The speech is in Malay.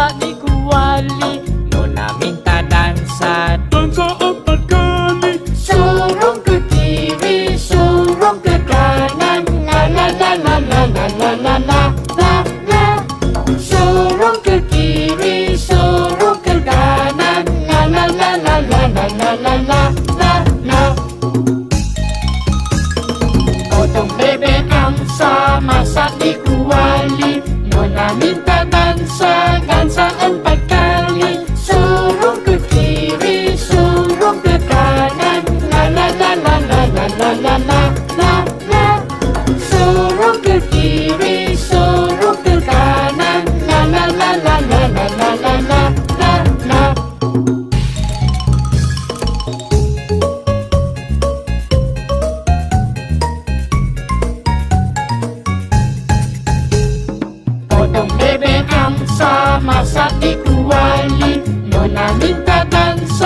masak di kuali. Nona minta dansa, dansa 4 kali. Sorong ke kiri, sorong ke kanan, la la la la la la la la la la la. Sorong ke kiri, sorong ke kanan, la la la la la la la la la la la. Potong bebek angsa, masak di kuali. Nona minta dansa, dansa 4 kali. Sorong ke kiri, sorong ke kanan, la la la la la la la la la la la. Sorong ke kiri, sorong ke kanan, la la la la la la la la la la la. Potong bebek angsa, masak di kuali. Nona minta dansa,